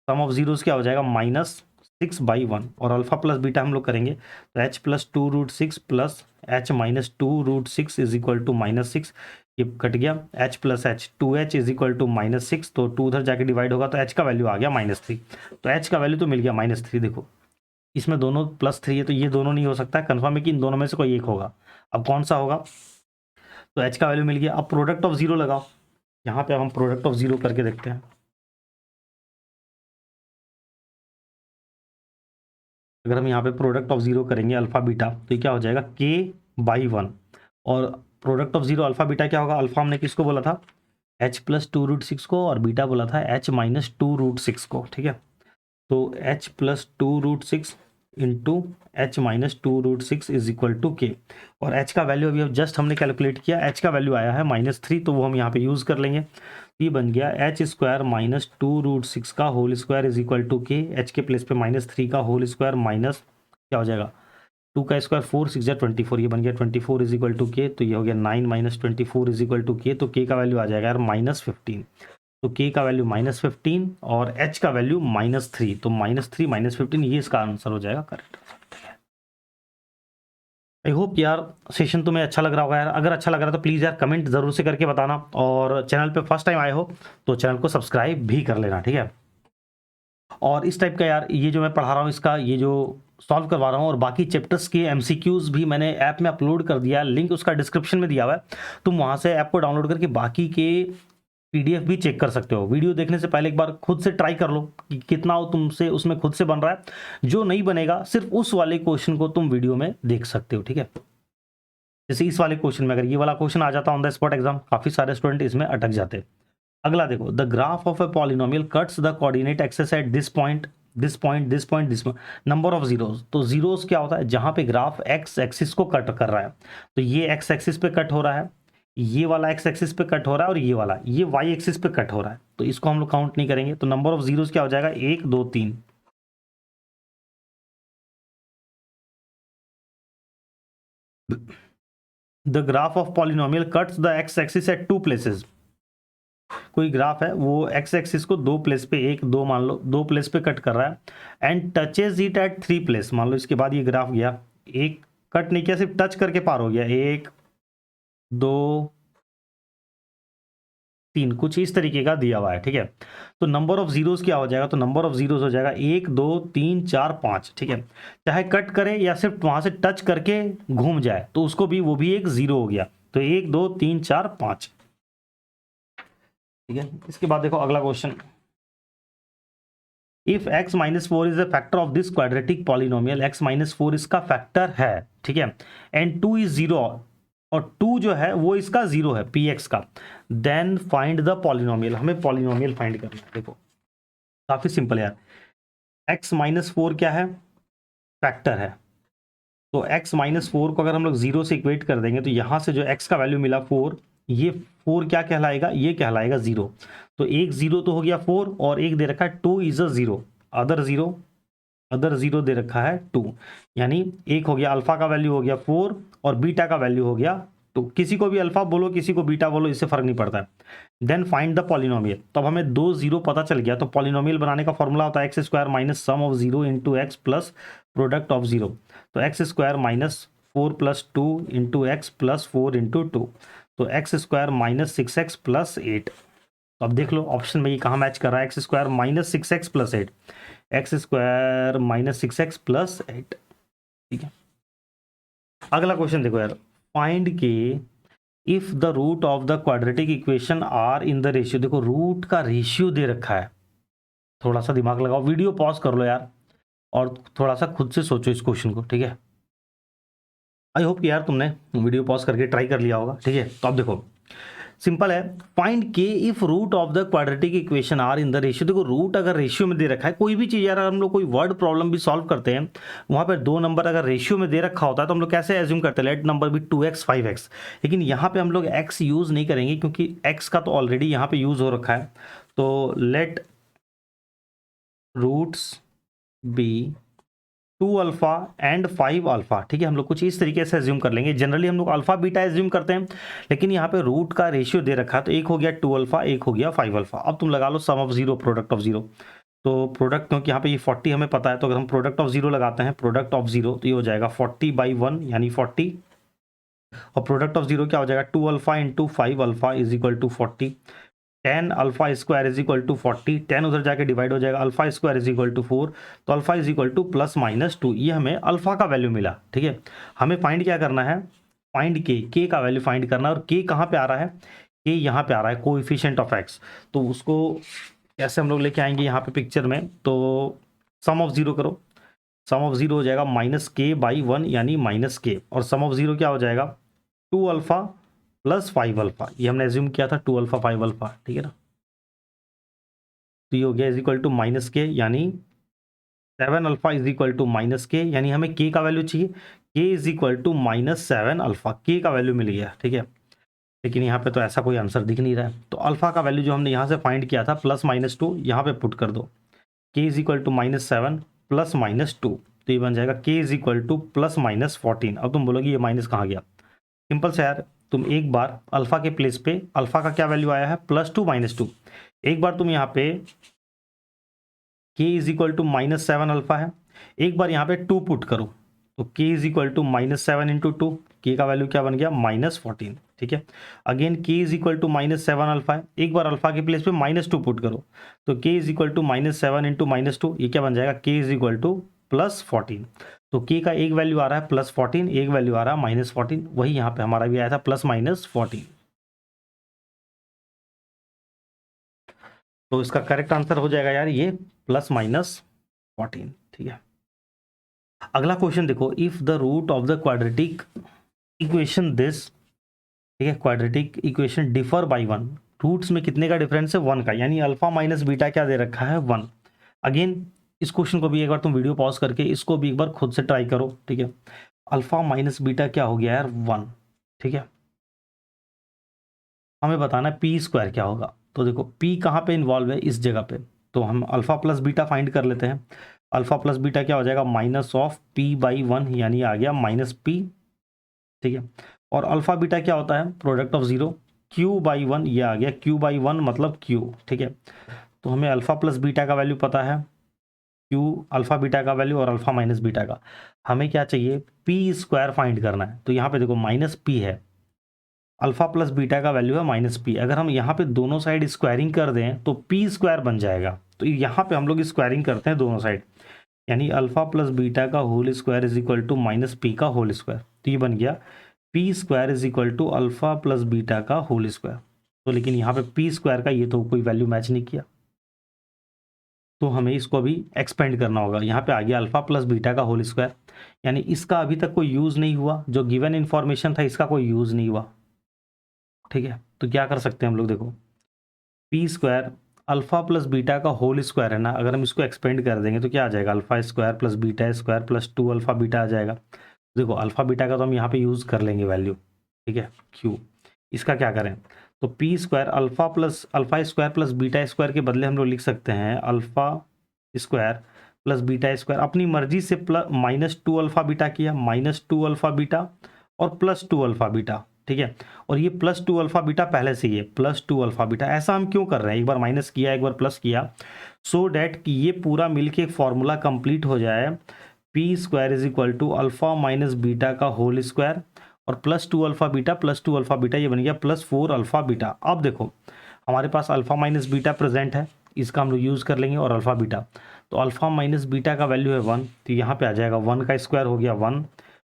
सम ऑफ जीरोस क्या हो जाएगा -6/1, और अल्फा प्लस बीटा हम लोग करेंगे तो h plus 2√6 plus h minus 2√6 is equal to -6, ये कट गया, h plus h 2h is equal to -6, तो 2 उधर जाके डिवाइड होगा तो h का वैल्यू आ गया -3, तो h का वैल्यू तो मिल गया -3। देखो इसमें दोनों +3 है तो ये दोनों नहीं हो सकता है, कन्फर्म है कि इन दोनों में से कोई एक होगा। अब कौन सा होगा, तो h का वैल्यू मिल गया। अब प्रोडक्ट ऑफ जीरो लगाओ, यहाँ पे हम प्रोडक्ट ऑफ जीरो करके देखते हैं। अगर हम यहाँ पे प्रोडक्ट ऑफ जीरो करेंगे अल्फा बीटा तो ये क्या हो जाएगा k/1, और product of zero alpha beta क्या होगा, अल्फा हमने किसको बोला था h प्लस 2√6 को, और बीटा बोला था h माइनस 2√6 को, ठीक है। तो h plus 2√6 into h minus 2√6 is equal to k, और h का वैल्यू अभी जस्ट हमने कैलकुलेट किया, h का वैल्यू आया है -3, तो वो हम यहाँ पे यूज़ कर लेंगे। ये बन गया h स्क्वायर माइनस 2√6 का whole square is equal to k, h के प्लेस पे -3 का होल स्क्वायर माइनस क्या हो जाएगा 2 का स्क्वायर 4 6 जा 24, ये बन गया 24 इज इक्वल टू k, तो ये हो गया 9 minus 24 is equal to k, तो k का वैल्यू आ जाएगा यार -15, तो k का वैल्यू -15 और h का वैल्यू -3, तो -3 -15 ये इसका आंसर हो जाएगा करेक्ट। आई होप यार सेशन तुम्हें अच्छा लग रहा होगा यार, अगर अच्छा लग रहा है तो प्लीज़ यार कमेंट ज़रूर से करके बताना, और चैनल पे फर्स्ट टाइम आए हो तो चैनल को सब्सक्राइब भी कर लेना, ठीक है। और इस टाइप का यार ये जो मैं पढ़ा रहा हूँ इसका ये जो सॉल्व करवा रहा हूँ, और बाकी चैप्टर्स के एमसीक्यूज़ भी मैंने ऐप में अपलोड कर दिया, लिंक उसका डिस्क्रिप्शन में दिया हुआ है, तुम वहाँ से ऐप को डाउनलोड करके बाकी के पीडीएफ भी चेक कर सकते हो। वीडियो देखने से पहले एक बार खुद से ट्राई कर लो कि कितना तुमसे उसमें खुद से बन रहा है, जो नहीं बनेगा सिर्फ उस वाले क्वेश्चन को तुम वीडियो में देख सकते हो, ठीक है। जैसे इस वाले क्वेश्चन में अगर ये वाला क्वेश्चन आ जाता ऑन द स्पॉट एग्जाम, काफी सारे स्टूडेंट इसमें अटक जाते। अगला देखो, the graph of a polynomial cuts the coordinate axis at this point this point this point this number of zeros. तो जीरोस क्या होता है, जहां पे ग्राफ एक्स एक्सिस को कट कर रहा है, तो ये एक्स एक्सिस पे कट हो रहा है, ये वाला एक्स एक्सिस पे कट हो रहा है, और ये वाला ये वाई एक्सिस पे कट हो रहा है, तो इसको हम लोग काउंट नहीं करेंगे। तो नंबर ऑफ जीरोस क्या हो जाएगा 1 2 3। The graph of polynomial cuts the x axis at 2 places. कोई ग्राफ है वो एक्स एक्सिस को 2 प्लेस पे, 1 2 मान लो 2 प्लेस पे कट कर रहा है, and touches it at 3 place. मान लो इसके बाद ये ग्राफ गया, एक कट नहीं किया, सिर्फ टच करके पार हो गया, 1 2 3 कुछ इस तरीके का दिया हुआ है, ठीक है। तो नंबर ऑफ जीरोस क्या हो जाएगा, तो नंबर ऑफ जीरोस हो जाएगा 1 2 3 4 5, ठीक है। चाहे कट करे या सिर्फ वहां से टच करके घूम जाए तो उसको भी वो भी एक जीरो हो गया। तो 1 2 3 4 5। ठीक है। इसके बाद देखो अगला question, if x minus four is a factor of this quadratic polynomial, x minus four इसका फैक्टर है, ठीक है, एंड 2 इज 0 और 2 जो है वो इसका 0 है px का, देन फाइंड द पॉलिनोमियल। हमें पॉलिनोमियल फाइंड करना है। देखो काफी सिंपल है यार, x माइनस फोर क्या है, फैक्टर है, तो x माइनस फोर को अगर हम लोग 0 से इक्वेट कर देंगे तो यहां से जो x का वैल्यू मिला 4, ये 4 क्या कहलाएगा, ये कहलाएगा 0। तो एक 0 तो हो गया 4 और एक दे रखा है 2 इज अ 0, अदर 0 दे रखा है 2, यानी एक हो गया अल्फा का वैल्यू हो गया 4 और बीटा का वैल्यू हो गया 2। किसी को भी अल्फा बोलो किसी को बीटा बोलो, इससे फर्क नहीं पड़ता है। Then find the polynomial. तो अब हमें 2 0 पता चल गया, तो पॉलिनोमियल बनाने का फॉर्मूला होता है x square minus sum of 0 into x plus product of 0। तो x square minus 4 plus 2 into x plus 4 into 2, तो x square minus 6x plus 8। तो अब देख लो ऑप्शन में ये कहाँ मैच कर रहा है, x square minus 6x plus 8, x square minus 6x plus 8, ठीक है। अगला क्वेश्चन देखो यार, find K if the root of the quadratic equation are in the ratio. देखो रूट का रेशियो दे रखा है, थोड़ा सा दिमाग लगाओ, वीडियो पॉज कर लो यार और थोड़ा सा खुद से सोचो इस क्वेश्चन को, ठीक है। आई होप यार तुमने वीडियो पॉज करके ट्राई कर लिया होगा, ठीक है। तो अब देखो सिंपल है, find K if root of the quadratic equation are in the ratio. देखो रूट अगर रेशियो में दे रखा है, कोई भी चीज यार हम लोग कोई वर्ड प्रॉब्लम भी सॉल्व करते हैं, वहां पर 2 नंबर अगर रेशियो में दे रखा होता है तो हम लोग कैसे एज्यूम करते हैं, लेट नंबर भी 2x 5x। लेकिन यहाँ पे हम लोग x यूज नहीं करेंगे क्योंकि x का तो ऑलरेडी यहाँ पे यूज हो रखा है। तो let roots be 2 alpha and 5 alpha, ठीक है। हम लोग कुछ इस तरीके से एज्यूम कर लेंगे, जनरली हम लोग अल्फा बीटा एज्यूम करते हैं, लेकिन यहाँ पे रूट का रेशियो दे रखा है, तो एक हो गया 2 अल्फा, एक हो गया 5 अल्फा। अब तुम लगा लो सम ऑफ 0 प्रोडक्ट ऑफ 0। तो प्रोडक्ट क्योंकि यहाँ पे ये 40 हमें पता है, तो अगर हम प्रोडक्ट ऑफ 0 लगाते हैं, प्रोडक्ट ऑफ 0 तो ये हो जाएगा 40/1 यानी 40, और प्रोडक्ट ऑफ 0 क्या हो जाएगा 2 alpha into 5 alpha is equal to 40, 10 alpha square is equal to 40, 10 उधर जाके डिवाइड हो जाएगा, alpha square is equal to 4, तो alpha is equal to plus minus 2। ये हमें अल्फा का वैल्यू मिला, ठीक है। हमें फाइंड क्या करना है, फाइंड के का वैल्यू फाइंड करना है, और के कहाँ पे आ रहा है, के यहाँ पे आ रहा है कोएफिशिएंट ऑफ एक्स। तो उसको कैसे हम लोग लेके आएंगे यहाँ पे पिक्चर में, तो सम ऑफ 0 करो, सम ऑफ 0 हो जाएगा -k/1 यानी -k, और सम ऑफ 0 क्या हो जाएगा 2 अल्फा प्लस 5 अल्फा, ये हमने एज्यूम किया था 2 अल्फा 5 अल्फा, ठीक है ना। तो ये हो गया इज इक्वल टू -k यानी 7 alpha is equal to -k, यानी हमें k का वैल्यू चाहिए, k is equal to -7 alpha, k का वैल्यू मिल गया, ठीक है। लेकिन यहाँ पे तो ऐसा कोई आंसर दिख नहीं रहा है, तो अल्फा का वैल्यू जो हमने यहाँ से फाइंड किया था +-2 यहाँ पे पुट कर दो, k is equal to -7 plus -2, तो ये बन जाएगा k इज इक्वल टू +-14। अब तुम बोलोगे ये माइनस कहाँ गया, सिंपल से यार, तुम एक बार अल्फा के प्लेस पे अल्फा का क्या वैल्यू आया है +2 -2, एक बार तुम यहाँ पे k is equal to -7 alpha है, एक बार यहाँ पे 2 पुट करो, तो k is equal to -7 into 2, k का वैल्यू क्या बन गया -14, ठीक है। Again k is equal to -7 alpha है, एक बार अल्फा के प्लेस पे -2 पुट करो, तो k is equal to -7 into -2, ये क्या बन जाएगा k इज इक्वल टू +14। तो k का एक वैल्यू आ रहा है +14, एक वैल्यू आ रहा है -14, वही यहाँ पे हमारा भी आया था +-14। तो इसका करेक्ट आंसर हो जाएगा यार ये +-14, ठीक है। अगला क्वेश्चन देखो, if the root of the quadratic equation this, ठीक है, quadratic equation differ by 1, roots में कितने का डिफरेंस है 1 का, यानी अल्फा माइनस बीटा क्या दे रखा है 1। अगेन इस क्वेश्चन को भी एक बार तुम वीडियो पॉज करके इसको भी एक बार खुद से ट्राई करो, ठीक है। अल्फा माइनस बीटा क्या हो गया यार 1, ठीक है। हमें बताना है पी स्क्वायर क्या होगा, तो देखो पी कहाँ पे इन्वॉल्व है, इस जगह पे, तो हम अल्फा प्लस बीटा फाइंड कर लेते हैं। अल्फा प्लस बीटा क्या हो जाएगा -p/1 यानी आ गया -p, ठीक है। और अल्फा बीटा क्या होता है प्रोडक्ट ऑफ 0, q/1, ये आ गया q/1 मतलब q, ठीक है। तो हमें अल्फा प्लस बीटा का वैल्यू पता है, q अल्फा बीटा का वैल्यू और अल्फा माइनस बीटा का, हमें क्या चाहिए पी स्क्वायर फाइंड करना है। तो यहाँ पे देखो -p है, अल्फा प्लस बीटा का वैल्यू है -p, अगर हम यहाँ पे दोनों साइड स्क्वायरिंग कर दें तो p स्क्वायर बन जाएगा। तो यहाँ पे हम लोग स्क्वायरिंग करते हैं दोनों साइड, यानी अल्फा प्लस बीटा का whole square is equal to -p का होल स्क्वायर, तो ये बन गया p square is equal to alpha plus beta का होल स्क्वायर। तो लेकिन यहाँ पे पी स्क्वायर का ये तो कोई वैल्यू मैच नहीं किया, तो हमें इसको अभी एक्सपेंड करना होगा। यहाँ पे आ गया अल्फा प्लस बीटा का होल स्क्वायर, यानी इसका अभी तक कोई यूज़ नहीं हुआ, जो गिवन इन्फॉर्मेशन था इसका कोई यूज़ नहीं हुआ। ठीक है, तो क्या कर सकते हैं हम लोग, देखो P square alpha plus beta का होल स्क्वायर है ना, अगर हम इसको एक्सपेंड कर देंगे तो क्या आ जाएगा, alpha square plus beta square plus 2 alpha beta आ जाएगा। देखो अल्फा बीटा का तो हम यहाँ पे यूज़ कर लेंगे वैल्यू, ठीक है क्यू। इसका क्या करें, तो P square alpha square plus beta square के बदले हम लोग लिख सकते हैं alpha square plus beta square, अपनी मर्जी से प्लस -2 अल्फा बीटा किया, -2 अल्फा बीटा और +2 अल्फा बीटा। ठीक है, और ये +2 अल्फा बीटा पहले से ही है, +2 अल्फा बीटा। ऐसा हम क्यों कर रहे हैं, एक बार माइनस किया एक बार प्लस किया, सो डैट कि ये पूरा मिलके एक फॉर्मूला कंप्लीट हो जाए, P square is equal to alpha minus beta का होल स्क्वायर और +2 अल्फा बीटा +2 अल्फा बीटा, ये बन गया +4 अल्फा बीटा। अब देखो हमारे पास अल्फा माइनस बीटा प्रेजेंट है, इसका हम लोग यूज़ कर लेंगे, और अल्फा बीटा, तो अल्फा माइनस बीटा का वैल्यू है 1, तो यहाँ पे आ जाएगा 1 का स्क्वायर हो गया 1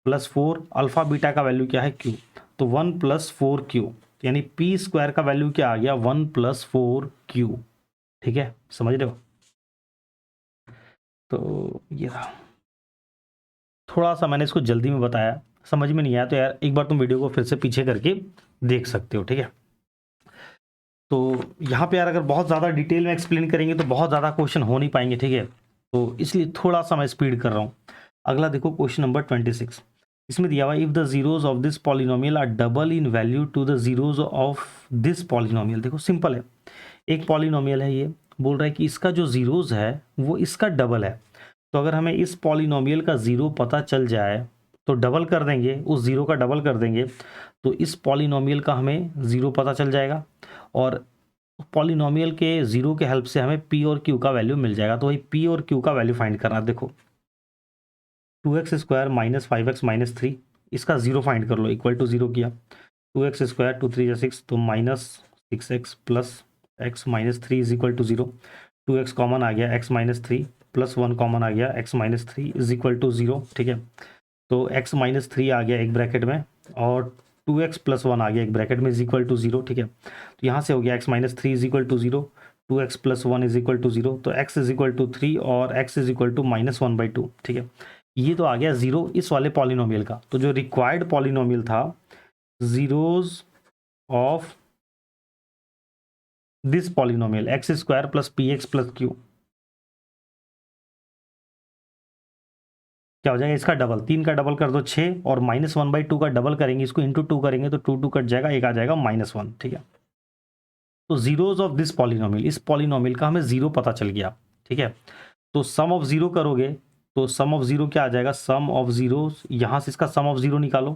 +4 अल्फा बीटा का वैल्यू क्या है क्यू, तो 1 + 4 क्यू, यानी पी स्क्वायर का वैल्यू क्या आ गया 1 + 4 क्यू। ठीक है, समझ रहे हो। तो ये था, थोड़ा सा मैंने इसको जल्दी में बताया, समझ में नहीं आया तो यार एक बार तुम वीडियो को फिर से पीछे करके देख सकते हो। ठीक है, तो यहाँ पे यार अगर बहुत ज़्यादा डिटेल में एक्सप्लेन करेंगे तो बहुत ज़्यादा क्वेश्चन हो नहीं पाएंगे। ठीक है, तो इसलिए थोड़ा सा मैं स्पीड कर रहा हूँ। अगला देखो क्वेश्चन नंबर 26, इसमें दिया हुआ if the zeros of this polynomial are double in value to the zeros of this polynomial. देखो सिंपल है, एक पॉलिनोमियल है, ये बोल रहा है कि इसका जो जीरोज है वो इसका डबल है, तो अगर हमें इस पॉलिनोमियल का ज़ीरो पता चल जाए तो डबल कर देंगे, उस ज़ीरो का डबल कर देंगे तो इस पॉलिनोमियल का हमें ज़ीरो पता चल जाएगा, और पॉलिनोमियल के ज़ीरो के हेल्प से हमें पी और क्यू का वैल्यू मिल जाएगा। तो वही पी और क्यू का वैल्यू फाइंड करना। देखो 2x square minus 5x minus 3, इसका ज़ीरो फाइंड कर लो, इक्वल टू ज़ीरो किया, 2x स्क्वायर 2 3 6, तो -6x plus x minus 3 is equal to 0, 2x common आ गया, x माइनस 3 प्लस 1 कॉमन आ गया, x minus 3 is equal to 0। ठीक है, तो x माइनस 3 आ गया एक ब्रैकेट में, और 2x प्लस 1 आ गया एक ब्रैकेट में, इज इक्वल टू 0। ठीक है, तो यहाँ से हो गया x minus 3 is equal to 0, 2x plus 1 is equal to 0, तो x इज इक्वल टू 3 और x इज इक्वल टू -1/2। ठीक है, ये तो आ गया 0 इस वाले पॉलिनोमियल का। तो जो रिक्वायर्ड पॉलिनोमियल था zeros of this polynomial x square plus P x plus Q, क्या हो जाएगा, इसका डबल, 3 का डबल कर दो 6, और -1/2 का डबल करेंगे, इसको इंटू 2 करेंगे तो 2 2 कट जाएगा, एक आ जाएगा -1। ठीक है, तो जीरोज ऑफ दिस पॉलिनोमियल, इस पॉलिनोमियल का हमें जीरो पता चल गया। ठीक है, तो सम ऑफ जीरो करोगे तो सम ऑफ जीरो क्या आ जाएगा, सम ऑफ जीरो, यहाँ से इसका सम ऑफ जीरो निकालो,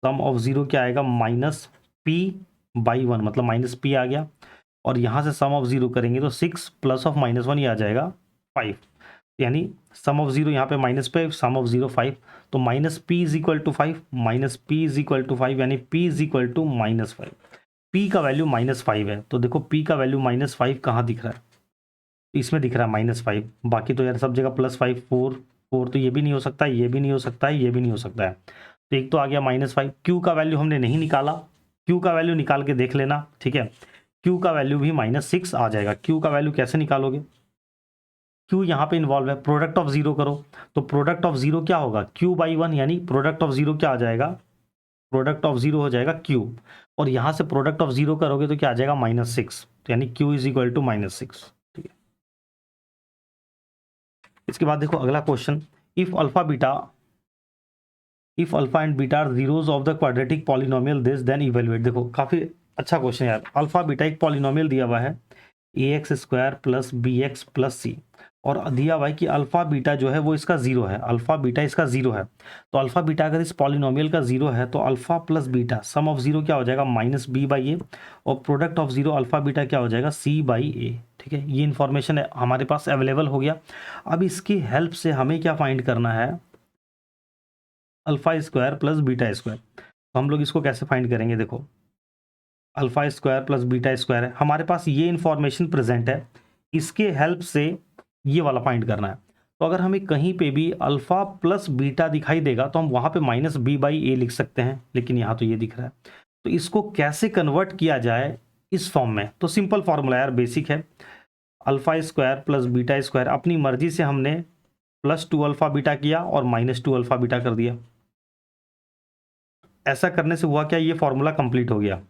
सम ऑफ जीरो क्या आएगा -p/1, मतलब -p आ गया, और यहाँ से सम ऑफ जीरो करेंगे तो 6 प्लस ऑफ -1 ये आ जाएगा 5, यानी सम ऑफ जीरो यहाँ पे माइनस पे, सम ऑफ जीरो 5, तो -p is equal to 5, -p is equal to 5, यानी p is equal to -5। p का वैल्यू -5 है, तो देखो p का वैल्यू -5 कहाँ दिख रहा है, इसमें दिख रहा है -5, बाकी तो यार सब जगह +5 4 4, तो ये भी नहीं हो सकता, ये भी नहीं हो सकता है, ये भी नहीं हो सकता है, तो एक तो आ गया -5। क्यू का वैल्यू हमने नहीं निकाला, क्यू का वैल्यू निकाल के देख लेना। ठीक है, क्यू का वैल्यू भी -6 आ जाएगा। क्यू का वैल्यू कैसे निकालोगे, क्यू यहाँ पे इन्वॉल्व है, प्रोडक्ट ऑफ जीरो करो, तो प्रोडक्ट ऑफ जीरो क्या होगा q/1, यानी प्रोडक्ट ऑफ जीरो क्या आ जाएगा, प्रोडक्ट ऑफ जीरो हो जाएगा q, और यहाँ से प्रोडक्ट ऑफ जीरो करोगे तो क्या आ जाएगा -6, तो यानी q इज इक्वल टू -6। ठीक है, इसके बाद देखो अगला question, if alpha and beta are zeros of the quadratic polynomial this then evaluate. देखो काफी अच्छा क्वेश्चन यार, अल्फा बीटा एक पॉलिनोमियल दिया हुआ है ax square plus bx plus c, और दिया हुआ है कि अल्फा बीटा जो है वो इसका जीरो है, अल्फा बीटा इसका जीरो है, तो अल्फा बीटा अगर इस पॉलिनोमियल का जीरो है तो alpha plus beta some of zero क्या हो जाएगा -b/a, और product of zero alpha beta क्या हो जाएगा c/a। ठीक है, ये इंफॉर्मेशन है हमारे पास अवेलेबल हो गया। अब इसकी हेल्प से हमें क्या फाइंड करना है, alpha square plus beta square. तो हम लोग इसको कैसे फाइंड करेंगे, देखो alpha square plus beta square है, हमारे पास ये इंफॉर्मेशन प्रेजेंट है, इसके हेल्प से ये वाला फाइंड करना है। तो अगर हमें कहीं पे भी अल्फा प्लस बीटा दिखाई देगा तो हम वहाँ पे -b/a लिख सकते हैं, लेकिन यहाँ तो ये दिख रहा है, तो इसको कैसे कन्वर्ट किया जाए इस फॉर्म में, तो सिंपल फॉर्मूला यार, बेसिक है, alpha square plus beta square, अपनी मर्जी से हमने +2 अल्फा बीटा किया और -2 अल्फा बीटा कर दिया। ऐसा करने से हुआ क्या, ये फॉर्मूला कंप्लीट हो गया,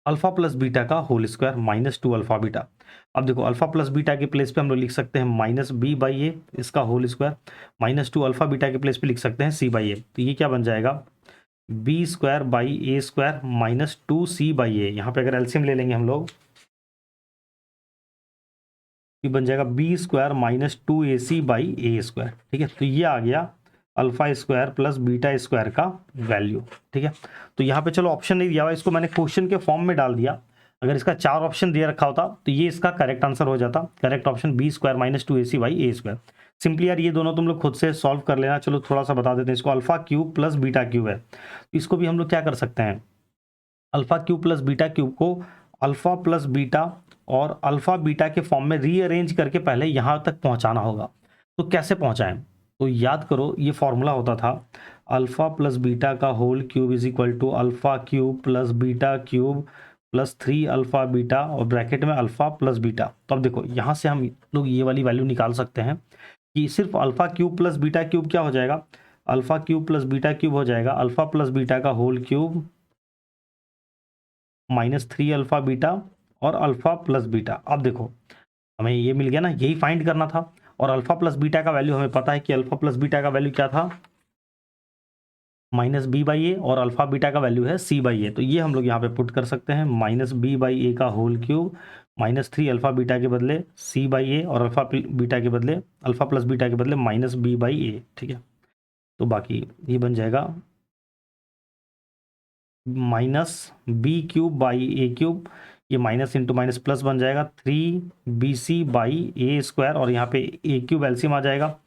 अल्फा प्लस बीटा का होल स्क्वायर -2 अल्फा बीटा। अब देखो अल्फा प्लस बीटा के प्लेस पे हम लोग लिख सकते हैं -b/a इसका होल स्क्वायर, -2 अल्फा बीटा के प्लेस पे लिख सकते हैं c/a। तो ये क्या बन जाएगा, b² -2c/a। यहाँ पे अगर एलसीएम ले लेंगे हम लोग, ये बन जाएगा b² -2ac/a²। ठीक है, तो ये आ गया alpha square plus beta square का वैल्यू। ठीक है, तो यहाँ पे चलो ऑप्शन नहीं दिया हुआ, इसको मैंने क्वेश्चन के फॉर्म में डाल दिया। अगर इसका 4 ऑप्शन दिया रखा होता तो ये इसका करेक्ट आंसर हो जाता। Correct option b² -2ac/a²। Simply यार ये दोनों तुम लोग खुद से सॉल्व कर लेना। चलो थोड़ा सा बता देते हैं इसको, alpha cube plus beta cube है, तो इसको भी हम लोग क्या कर सकते हैं, alpha cube plus beta cube को अल्फा प्लस बीटा और अल्फा बीटा के फॉर्म में रीअरेंज करके पहले यहाँ तक पहुँचाना होगा। तो कैसे पहुँचाएं, तो याद करो ये फॉर्मूला होता था अल्फा प्लस बीटा का whole cube is equal to alpha cube plus beta cube plus 3 alpha beta और ब्रैकेट में अल्फा प्लस बीटा। तो अब देखो यहाँ से हम लोग ये वाली वैल्यू निकाल सकते हैं कि सिर्फ alpha cube plus beta cube क्या हो जाएगा, alpha cube plus beta cube हो जाएगा अल्फा प्लस बीटा का होल क्यूब -3 अल्फा बीटा और अल्फा प्लस बीटा। अब देखो हमें ये मिल गया ना, यही फाइंड करना था। और अल्फा प्लस बीटा का वैल्यू हमें पता है कि अल्फा प्लस बीटा का वैल्यू क्या था, -b/a और अल्फा बीटा का वैल्यू है c/a। तो ये हम लोग यहाँ पे पुट कर सकते हैं, -b/a का होल क्यूब -3 अल्फा बीटा के बदले c/a और अल्फा बीटा के बदले अल्फा प्लस बीटा के बदले -b/a। ठीक है, तो बाकी ये बन जाएगा -b³/a³, ये माइनस इंटू माइनस प्लस बन जाएगा 3bc/a² और यहाँ पे a³ एलसीएम आ जाएगा,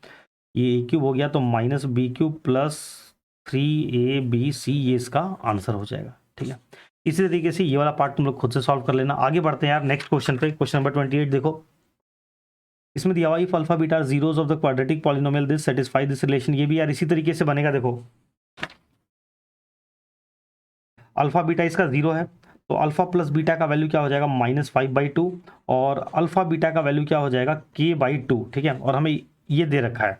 ये a³ हो गया तो -b³ प्लस 3abc, ये इसका आंसर हो जाएगा। ठीक है, इसी तरीके से ये वाला पार्ट तुम लोग खुद से सॉल्व कर लेना। आगे बढ़ते हैं यार नेक्स्ट क्वेश्चन पे, क्वेश्चन नंबर 28 देखो। इसमें दिया हुआ if alpha beta zeros of the quadratic polynomial this satisfy this relation. ये भी यार इसी तरीके से बनेगा। देखो अल्फा बीटा इसका 0 है तो अल्फा प्लस बीटा का वैल्यू क्या हो जाएगा, -5/2 और अल्फा बीटा का वैल्यू क्या हो जाएगा, k/2। ठीक है, और हमें ये दे रखा है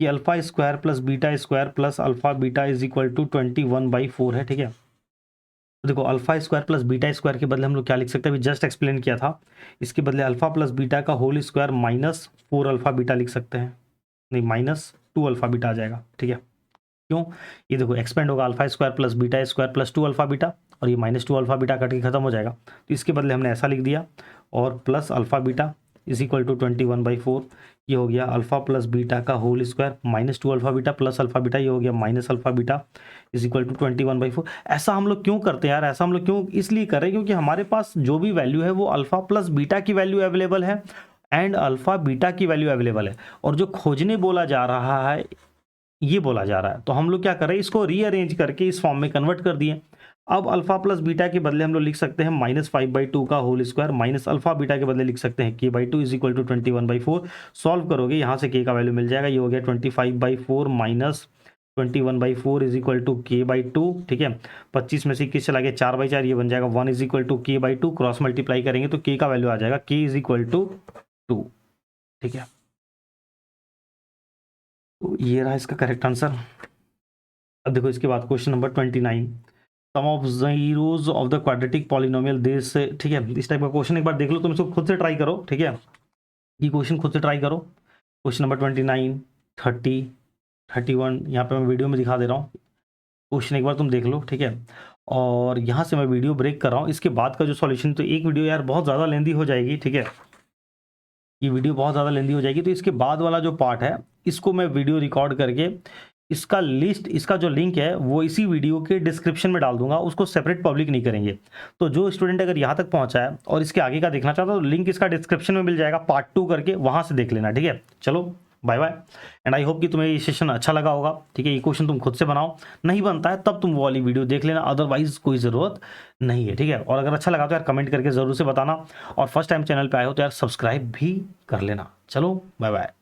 कि alpha square plus beta square plus alpha beta is equal to 21/4 है। ठीक है, तो देखो alpha square plus beta square के बदले हम लोग क्या लिख सकते हैं, अभी जस्ट एक्सप्लेन किया था। इसके बदले अल्फा प्लस बीटा का होल स्क्वायर -4 अल्फा बीटा लिख सकते हैं, नहीं -2 अल्फा बीटा आ जाएगा। ठीक है, क्यों, ये देखो एक्सपेंड होगा alpha square plus beta square plus 2 alpha beta और ये -2 अल्फा बीटा कट के खत्म हो जाएगा। तो इसके बदले हमने ऐसा लिख दिया और plus alpha beta is equal to 21/4, ये हो गया अल्फा प्लस बीटा का whole square -2 alpha beta plus alpha beta, ये हो गया minus alpha beta is equal to 21/4। ऐसा हम लोग क्यों करते हैं यार, ऐसा हम लोग क्यों इसलिए कर रहे हैं क्योंकि हमारे पास जो भी वैल्यू है वो अल्फा प्लस बीटा की वैल्यू अवेलेबल है एंड अल्फा बीटा की वैल्यू अवेलेबल है, और जो खोजने बोला जा रहा है ये बोला जा रहा है। तो हम लोग क्या कर रहे हैं, इसको रीअरेंज करके इस फॉर्म में कन्वर्ट कर दिए। अब अल्फा प्लस बीटा के बदले हम लोग लिख सकते हैं -5/2 का whole square minus alpha beta के बदले लिख सकते हैं k/2 is equal to 21/4। Solve करोगे यहाँ से k का वैल्यू मिल जाएगा, ये हो गया 25/4 minus 21/4 is equal to k/2। ठीक है, 25 में से 21 चला गया 4/4, ये बन जाएगा 1 is equal to k/2। Cross multiply करेंगे तो k का वैल्यू आ जाएगा k इज इक्वल टू 2। ठीक है, तो ये रहा इसका करेक्ट आंसर। अब देखो इसके बाद question number 29, sum of zeros of the quadratic polynomial this. ठीक है, इस टाइप का क्वेश्चन एक बार देख लो, तुम इसको खुद से ट्राई करो। ठीक है, ये क्वेश्चन खुद से ट्राई करो। क्वेश्चन नंबर 29, 30, 31 यहाँ पे मैं वीडियो में दिखा दे रहा हूँ, क्वेश्चन एक बार तुम देख लो। ठीक है, और यहाँ से मैं वीडियो ब्रेक कर रहा हूँ। इसके बाद का जो सॉल्यूशन, तो एक वीडियो यार बहुत ज़्यादा लेंदी हो जाएगी। ठीक है, ये वीडियो बहुत ज़्यादा लेंदी हो जाएगी, तो इसके बाद वाला जो पार्ट है इसको मैं वीडियो रिकॉर्ड करके इसका लिस्ट, इसका जो लिंक है वो इसी वीडियो के डिस्क्रिप्शन में डाल दूंगा, उसको सेपरेट पब्लिक नहीं करेंगे। तो जो स्टूडेंट अगर यहाँ तक पहुँचा है और इसके आगे का देखना चाहता है तो लिंक इसका डिस्क्रिप्शन में मिल जाएगा, पार्ट 2 करके वहाँ से देख लेना। ठीक है, चलो bye bye and I hope कि तुम्हें ये सेशन अच्छा लगा होगा। ठीक है, ये क्वेश्चन तुम खुद से बनाओ, नहीं बनता है तब तुम वो वाली वीडियो देख लेना, अदरवाइज कोई ज़रूरत नहीं है। ठीक है, और अगर अच्छा लगा तो यार कमेंट करके ज़रूर से बताना, और फर्स्ट टाइम चैनल पे आए हो तो यार सब्सक्राइब भी कर लेना। चलो बाय बाय।